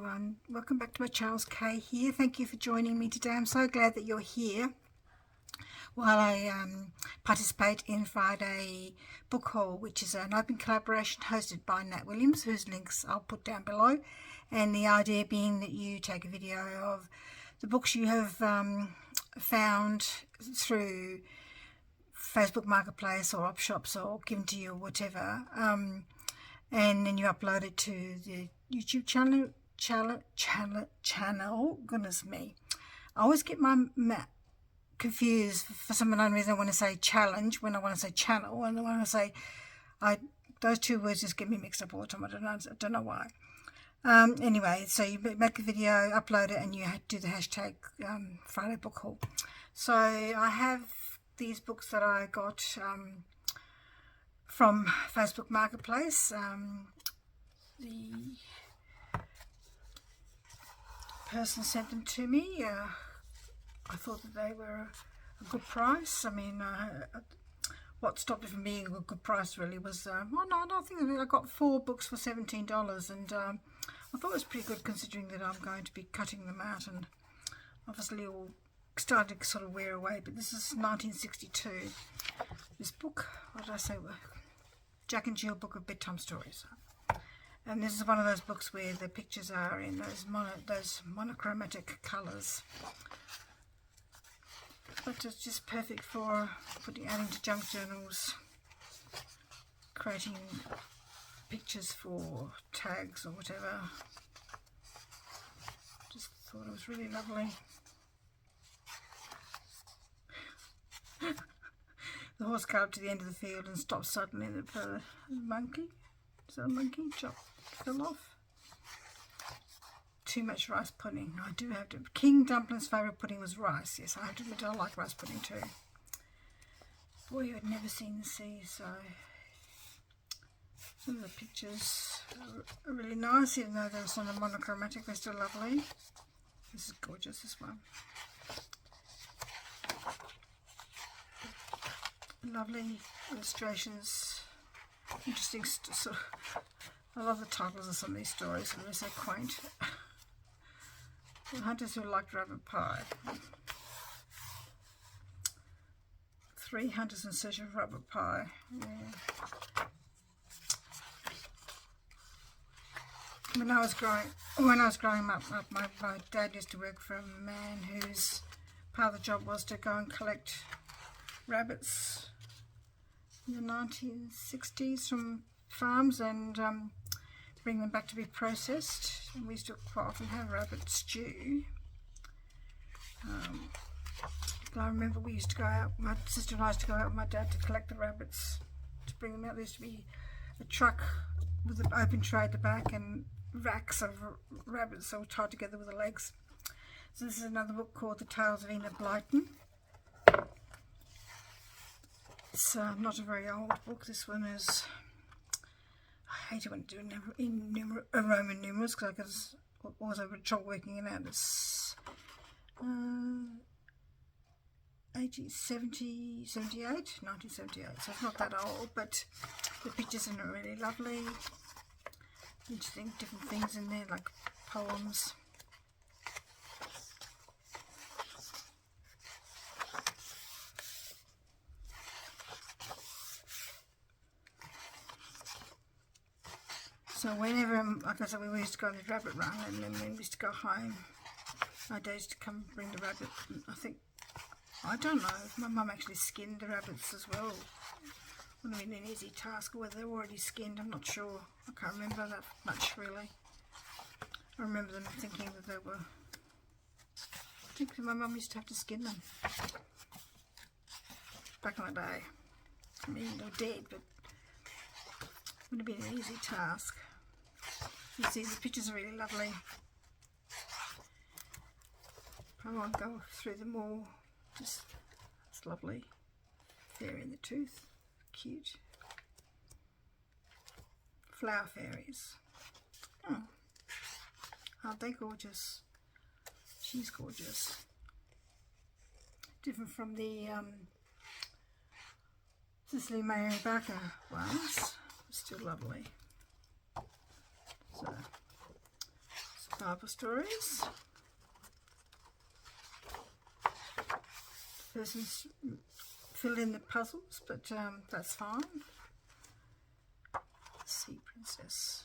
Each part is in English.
everyone, welcome back to my channel. Kay here. Thank you for joining me today. I'm so glad that you're here while I participate in Friday Book Haul, which is an open collaboration hosted by Nat Williams, whose links I'll put down below. And the idea being that you take a video of the books you have found through Facebook Marketplace or op shops or given to you or whatever, and then you upload it to the YouTube channel. Goodness me, I always get my confused for some unknown reason. I want to say challenge when I want to say channel, and I want to say those two words just get me mixed up all the time. I don't know why. Anyway, so you make a video, upload it, and you do the hashtag Friday Book Haul. So I have these books that I got from Facebook Marketplace. The person sent them to me. I thought that they were a good price. I mean, what stopped it from being a good price really was, I think I got 4 books for $17, and I thought it was pretty good considering that I'm going to be cutting them out, and obviously all started to sort of wear away. But this is 1962. This book, what did I say? Jack and Jill Book of Bedtime Stories. And this is one of those books where the pictures are in those monochromatic colours. But it's just perfect for adding to junk journals, creating pictures for tags or whatever. Just thought it was really lovely. The horse got up to the end of the field and stopped suddenly. The monkey, is that a monkey? Fell off. Too much rice pudding. I do have to. King Dumpling's favourite pudding was rice. Yes, I have to admit I like rice pudding too. Boy, I'd never seen the sea, so some of the pictures are really nice, even though they're sort of monochromatic, they're still lovely. This is gorgeous, this one. Lovely illustrations, interesting sort of, I love the titles of some of these stories, they're so quaint. The Hunters Who Liked Rabbit Pie. 3 hunters in search of rabbit pie. Yeah. When I was growing up, my dad used to work for a man whose part of the job was to go and collect rabbits in the 1960s from farms and bring them back to be processed. And we used to quite often have rabbit stew. But I remember we used to go out, my sister and I used to go out with my dad to collect the rabbits, to bring them out. There used to be a truck with an open tray at the back and racks of rabbits all tied together with the legs. So this is another book called The Tales of Enid Blighton. It's not a very old book. This one is, I hate it when I do Roman numerals because I was always having trouble working it out. It's 1978, so it's not that old, but the pictures in it are really lovely. Interesting different things in there, like poems. So whenever, like I said, we used to go on the rabbit run, and then when we used to go home, my dad used to come and bring the rabbit. I don't know if my mum actually skinned the rabbits as well. Wouldn't have been an easy task, or whether they were already skinned, I'm not sure. I can't remember that much really. I remember them thinking that they were, I think my mum used to have to skin them back in the day. I mean, they're dead, but it would have been an easy task. You see, the pictures are really lovely. I won't go through them all. Just, it's lovely. Fairy in the tooth, cute. Flower fairies. Oh, aren't they gorgeous? She's gorgeous. Different from the Cicely Mary Barker ones. Still lovely. So, it's type of stories. Person's fill in the puzzles, but that's fine. Sea Princess.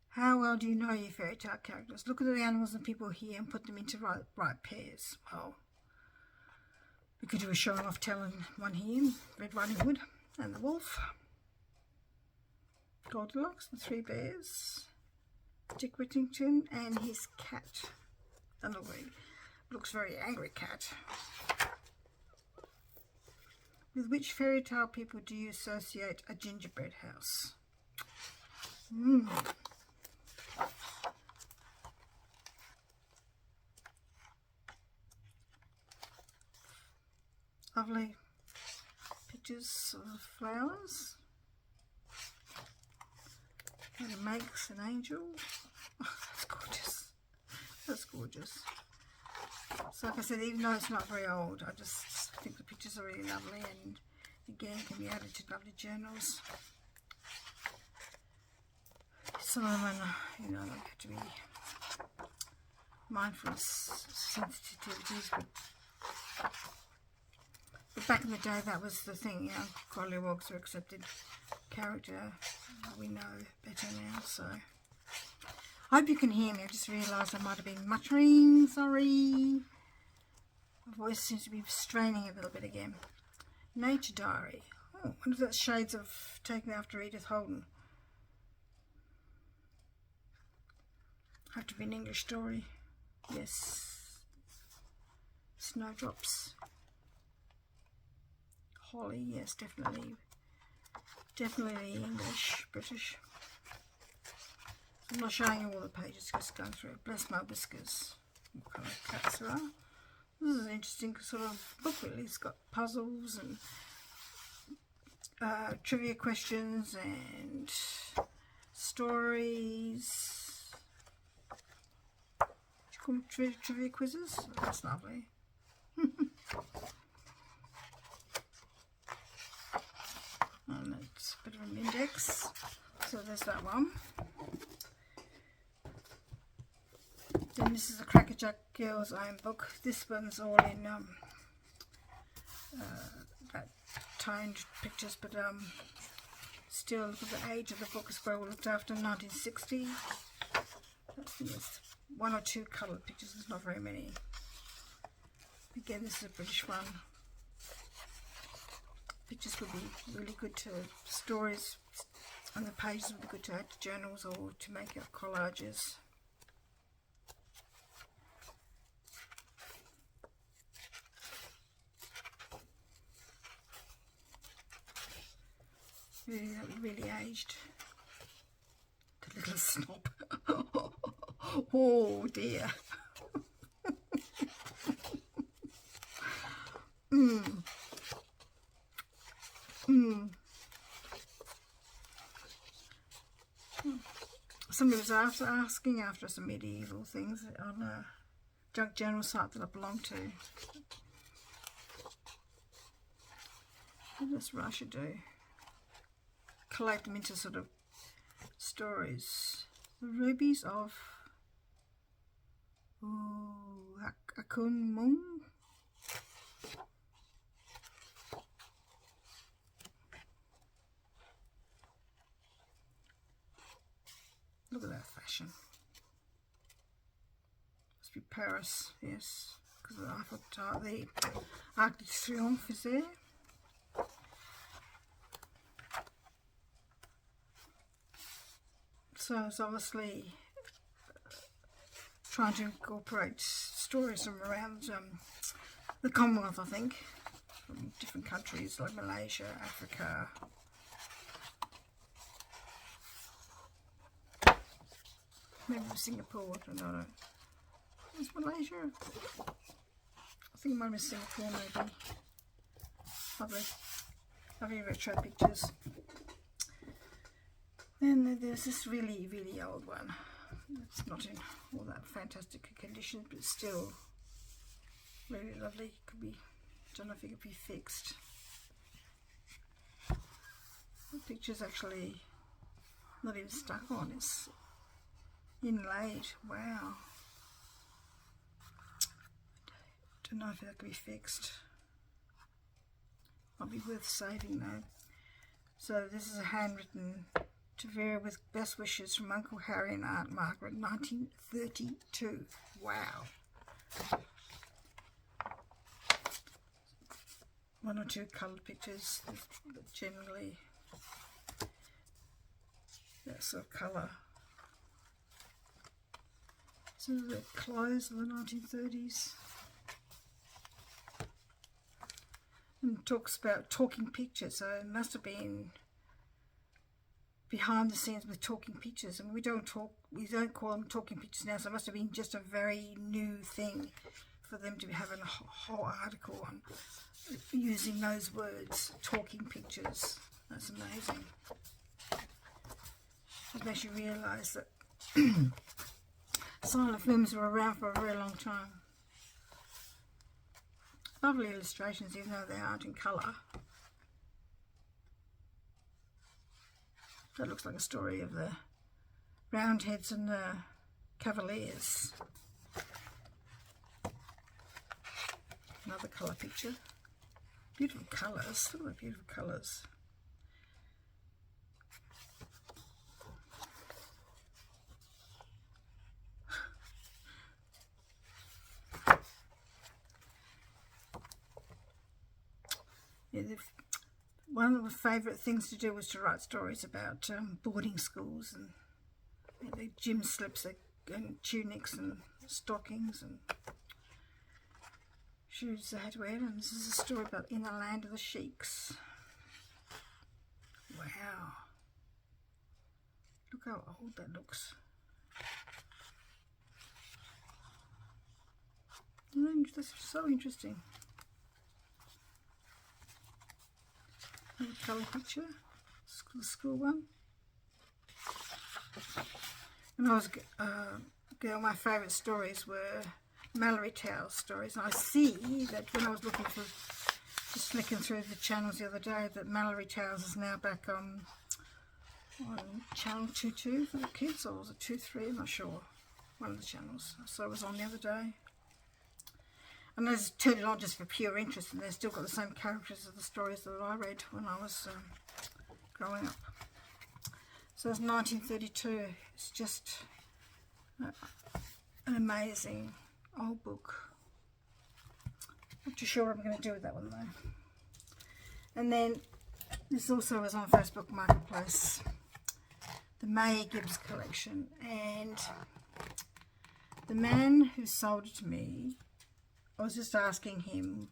How well do you know your fairy tale characters? Look at the animals and people here and put them into right pairs. Well, we could do a showing off telling one here, Red Riding Hood and the wolf, Goldilocks, the three bears, Dick Whittington and his cat. That looks very angry cat. With which fairy tale people do you associate a gingerbread house? Lovely pictures of flowers. And it makes an angel. Oh, that's gorgeous. That's gorgeous. So like I said, even though it's not very old, I just think the pictures are really lovely, and again can be added to lovely journals. Some of them are, you know, like have to be mindful of sensitivities, but back in the day that was the thing, you know, Golliwogs were accepted character. We know better now, so I hope you can hear me. I just realised I might have been muttering, sorry. My voice seems to be straining a little bit again. Nature Diary. Oh, I wonder if that's shades of Taken After Edith Holden. Have to be an English story. Yes. Snowdrops. Holly, yes, definitely. Definitely English, British. I'm not showing you all the pages, just going through it. Bless My Whiskers. What kind of cats there are. This is an interesting sort of book, really. It's got puzzles and trivia questions and stories. What do you call them? Trivia quizzes? Oh, that's lovely. And it's a bit of an index. So there's that one. Then this is a Crackerjack Girls Own book. This one's all in that toned pictures, but still look at the age of the book is well looked after, 1960. There's one or two coloured pictures, there's not very many. Again, this is a British one. Pictures would be really good to stories, and the pages would be good to add to journals or to make out collages. Really aged. The little snob. Oh dear. Somebody was asking after some medieval things on a junk journal site that I belong to. What else I should do? Collate them into sort of stories. The rubies of Akun Mung. Look at that fashion. Must be Paris, yes, because the Arc de Triomphe is there. So it's obviously trying to incorporate stories from around the Commonwealth, I think, from different countries like Malaysia, Africa. Maybe Singapore, I don't know. Is Malaysia? I think it might be Singapore, maybe. Lovely retro pictures. Then there's this really, really old one. It's not in all that fantastic condition, but still really lovely. Could be, don't know if it could be fixed. The picture's actually not even stuck on, it's inlaid. Wow. Don't know if that could be fixed. Might be worth saving though. So this is a handwritten to Vera with best wishes from Uncle Harry and Aunt Margaret, 1932. Wow. One or two coloured pictures, but generally that sort of colour. So the clothes of the 1930s. And talks about talking pictures, so it must have been behind the scenes with talking pictures. And we don't call them talking pictures now, so it must have been just a very new thing for them to be having a whole article on using those words, talking pictures. That's amazing. It makes you realise that silent films were around for a very long time. Lovely illustrations, even though they aren't in colour. That looks like a story of the Roundheads and the Cavaliers. Another colour picture. Beautiful colours. Look at the beautiful colours. Yeah, one of the favourite things to do was to write stories about boarding schools and the gym slips and tunics and stockings and shoes they had to wear. And this is a story about In the Land of the Sheiks. Wow. Look how old that looks. That's so interesting. Another colour picture, the school one. When I was a girl, my favourite stories were Mallory Towers stories. And I see that when I was looking for, just flicking through the channels the other day, that Mallory Towers is now back on channel 22 for the kids, or was it 23? I'm not sure. One of the channels. So it was on the other day. And I just turned it on just for pure interest, and they've still got the same characters of the stories that I read when I was growing up. So it's 1932. It's just an amazing old book. Not too sure what I'm going to do with that one though. And then this also was on Facebook Marketplace, the May Gibbs collection, and the man who sold it to me, I was just asking him,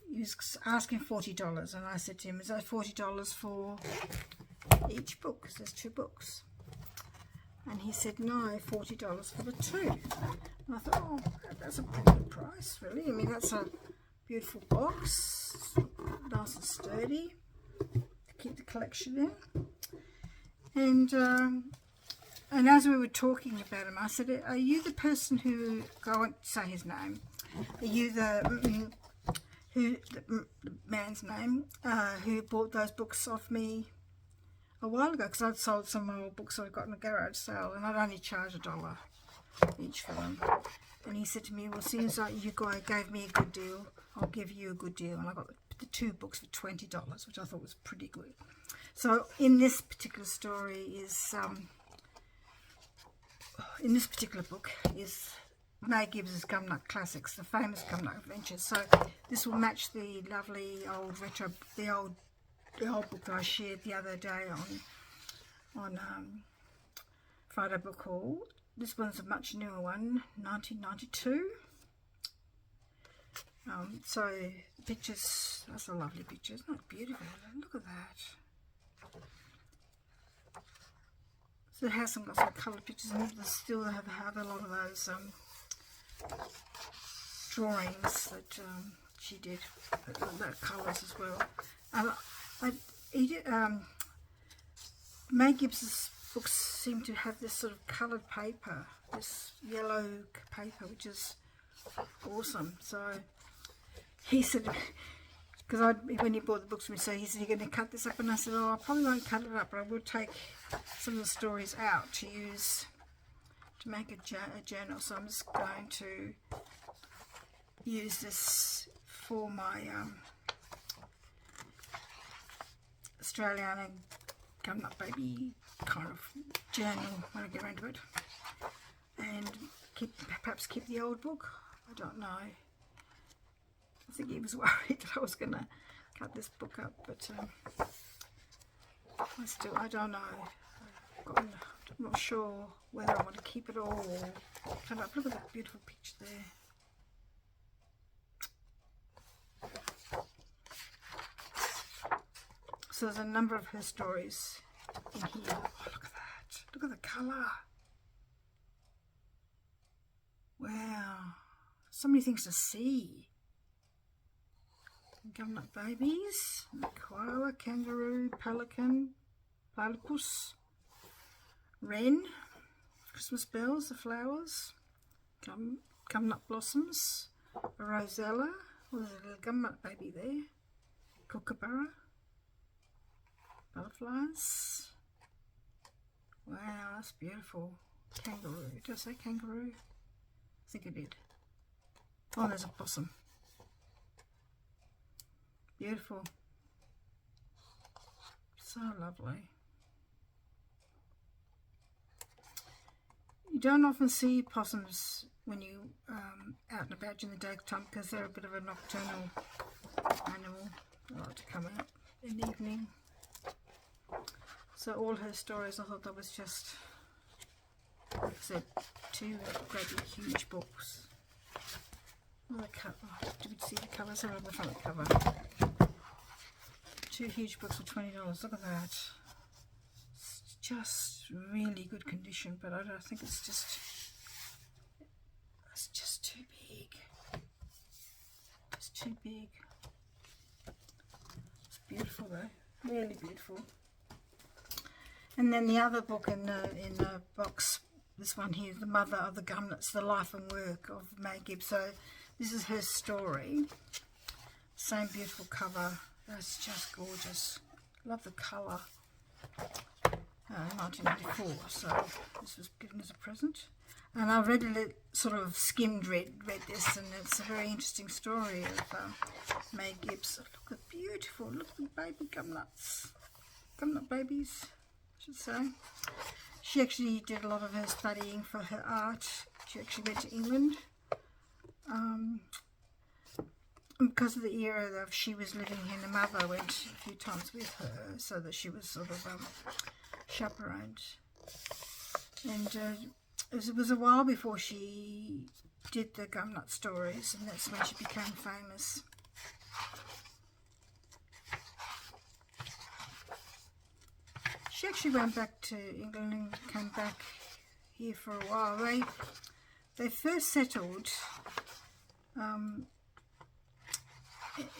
he was asking $40, and I said to him, is that $40 for each book? Because there's 2 books. And he said, no, $40 for the 2. And I thought, oh, that's a pretty good price, really. I mean, that's a beautiful box, nice and sturdy, to keep the collection in. And as we were talking about him, I said, are you the person who, I won't say his name, are you the man's name who bought those books off me a while ago? Because I'd sold some of my old books that I got in a garage sale, and I'd only charge $1 each for them. And he said to me, well, seems like you guys gave me a good deal, I'll give you a good deal. And I got the 2 books for $20, which I thought was pretty good. So in this particular story is, in this particular book is May Gibbs' Gumnut Classics, the famous Gumnut Adventures. So this will match the lovely old retro, the old book that I shared the other day on Friday Book Haul. This one's a much newer one, 1992. So pictures, that's a lovely picture. Isn't that beautiful? Look at that. So it hasn't got some coloured pictures, and they still have a lot of those drawings that she did, that colours as well. May Gibbs's books seem to have this sort of coloured paper, this yellow paper, which is awesome. So he said, because when he bought the books to me, so he said, "You're going to cut this up," and I said, "Oh, I probably won't cut it up, but I will take some of the stories out to use to make a journal." So I'm just going to use for my Australiana Gumnut Baby kind of journal when I get around to it, and perhaps keep the old book. I don't know. I think he was worried that I was going to cut this book up, but I don't know. I'm not sure whether I want to keep it all or cut up. Look at that beautiful picture there. So there's a number of her stories in here. Oh, look at that. Look at the colour. Wow. So many things to see. Gumnut babies, koala, kangaroo, pelican, platypus, wren, Christmas bells, the flowers, gumnut blossoms, a rosella, there's a little gumnut baby there, kookaburra, butterflies. Wow, that's beautiful. Kangaroo, did I say kangaroo? I think I did. Oh, there's a possum. Beautiful. So lovely. You don't often see possums when you out and about during the daytime because they're a bit of a nocturnal animal. They like to come out in the evening. So all her stories, I thought that was just, like I said, 2 great big huge books. Oh, did we see the colours around the front cover? 2 huge books for $20. Look at that. It's just really good condition, but I don't think it's just too big. It's too big. It's beautiful though, really beautiful. And then the other book in the box, this one here, The Mother of the Gumnuts, The Life and Work of May Gibb. So this is her story. Same beautiful cover. That's just gorgeous. Love the colour. 1984, so this was given as a present. And I read it, sort of skimmed read this, and it's a very interesting story of May Gibbs. Look at beautiful. Look at the baby gumnuts. Gumnut babies, I should say. She actually did a lot of her studying for her art. She actually went to England. Because of the era that she was living in, the mother went a few times with her, so that she was sort of chaperoned. And it was a while before she did the Gumnut stories, and that's when she became famous. She actually went back to England and came back here for a while. They first settled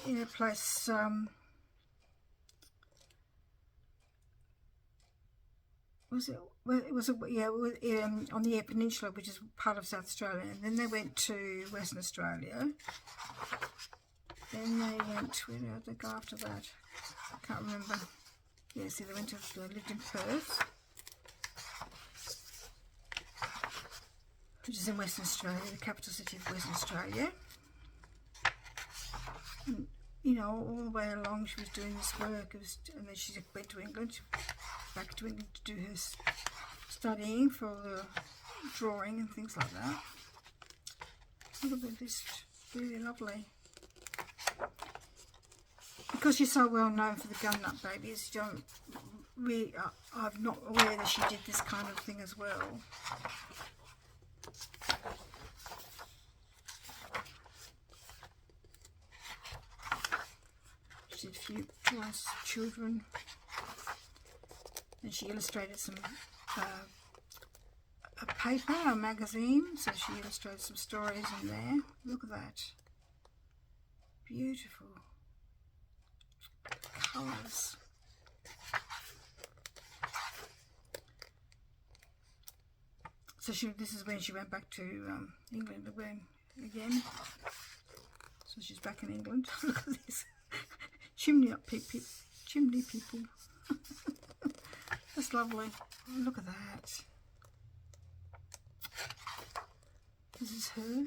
in a place on the Eyre Peninsula, which is part of South Australia, and then they went to Western Australia. Then they went, where did they go after that? I can't remember. Yeah, see, they lived in Perth, which is in Western Australia, the capital city of Western Australia. And, you know, all the way along she was doing this work, and then she went to England, back to England to do her studying for the drawing and things like that. Look at this, really lovely. Because she's so well known for the Gumnut babies, you don't really, I'm not aware that she did this kind of thing as well. She did a few nice children, and she illustrated some a paper, a magazine, so she illustrated some stories in there. Look at that, beautiful colours. So this is when she went back to England again. So she's back in England. Look at this. chimney people. That's lovely. Look at that. This is her.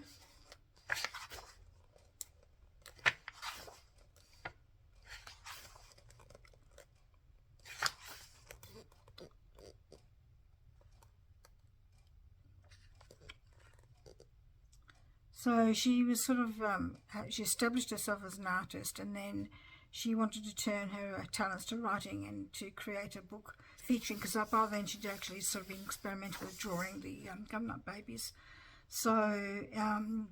So she was sort of, she established herself as an artist, and then she wanted to turn her talents to writing and to create a book featuring, because by then she'd actually sort of been experimental with drawing the Gumnut Babies. So in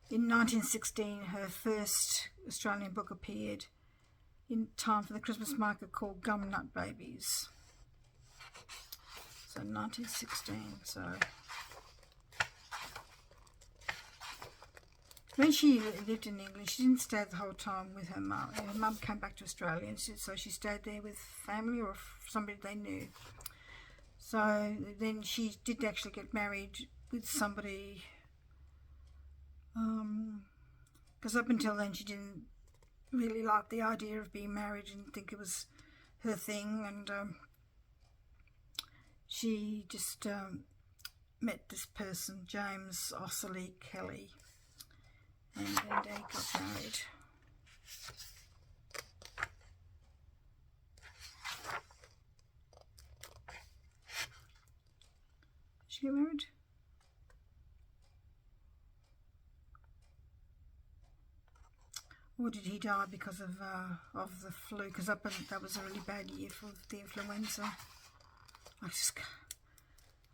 1916 her first Australian book appeared in time for the Christmas market, called Gumnut Babies. So 1916. So when she lived in England, she didn't stay the whole time with her mum. Her mum came back to Australia, and so she stayed there with family or somebody they knew. So then she did actually get married with somebody, because up until then she didn't really like the idea of being married and think it was her thing, and she just met this person, James Osserley Kelly, and then they got married. Did she get married? Or did he die because of the flu? Because that was a really bad year for the influenza.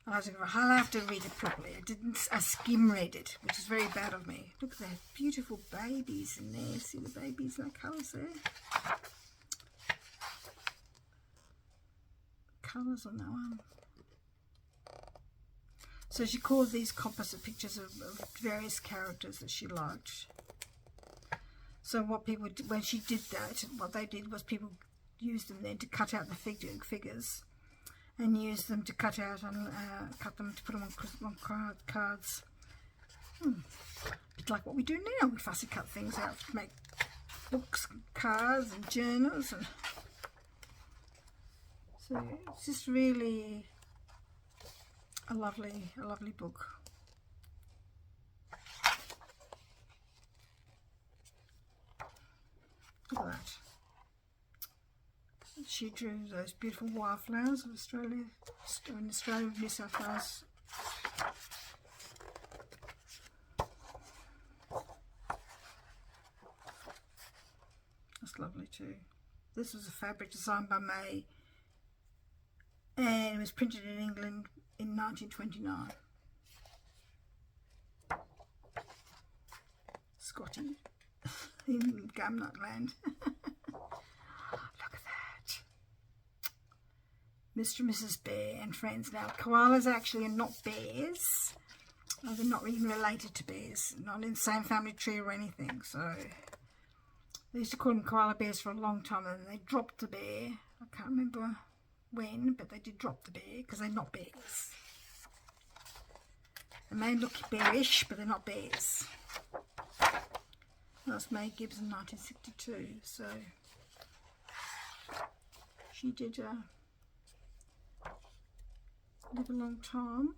I'll have to read it properly. I skim read it, which is very bad of me. Look at that beautiful babies in there. See the babies, like colours there. Colours on that one. So she called these composite pictures of various characters that she liked. So what people did, when she did that, what they did was people used them then to cut out the figures, and use them to cut out and cut them to put them on cards. A bit like what we do now. We fussy cut things out to make books, cards, and journals. And so it's just really a lovely book. Look at that. She drew those beautiful wildflowers of Australia, in Australia, New South Wales. That's lovely too. This was a fabric designed by May, and it was printed in England in 1929. Scotty in Gumnut Land. Mr. and Mrs. Bear and Friends. Now, koalas actually are not bears. They're not even related to bears. Not in the same family tree or anything. So, they used to call them koala bears for a long time, and they dropped the bear. I can't remember when, but they did drop the bear because they're not bears. They may look bearish, but they're not bears. That was May Gibbs in 1962. So, she did live a long time.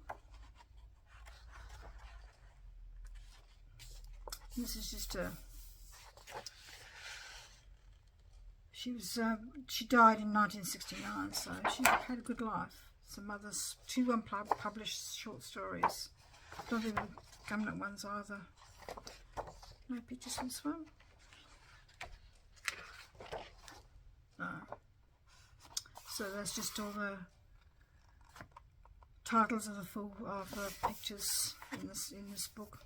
This is just she died in 1969, so she had a good life. Some others, 2 unpublished short stories, not even Gumnut ones either. No pictures from this one. No. So that's just all the titles of the pictures in this book.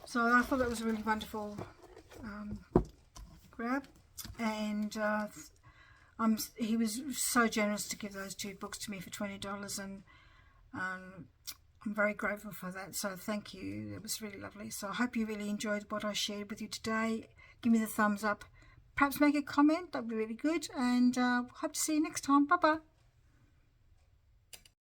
So I thought that was a really wonderful grab, and he was so generous to give those 2 books to me for $20, and I'm very grateful for that. So thank you. It was really lovely. So I hope you really enjoyed what I shared with you today. Give me the thumbs up. Perhaps make a comment. That would be really good. And hope to see you next time. Bye bye.